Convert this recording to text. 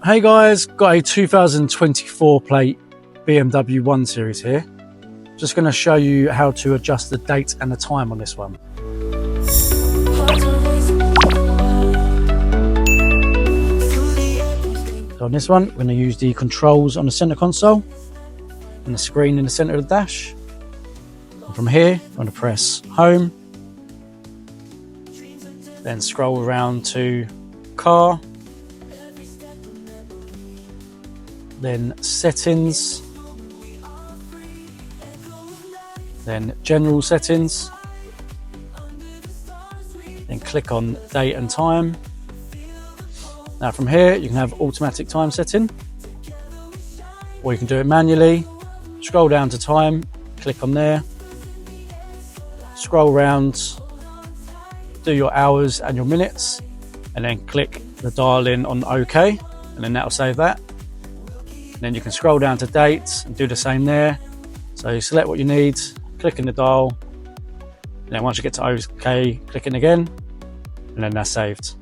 Hey guys, got a 2024 plate BMW 1 Series here. Just going to show you how to adjust the date and the time on this one. So on this one, we're going to use the controls on the center console and the screen in the center of the dash. And from here, I'm going to press home, then scroll around to car, then settings, then general settings, then click on date and time. Now from here you can have automatic time setting, or you can do it manually. Scroll down to time, click on there, scroll around, do your hours and your minutes, and then click the dial in on OK, and then that'll save that. Then you can scroll down to dates and do the same there. So you select what you need, click in the dial, and then once you get to OK, click in again, and then that's saved.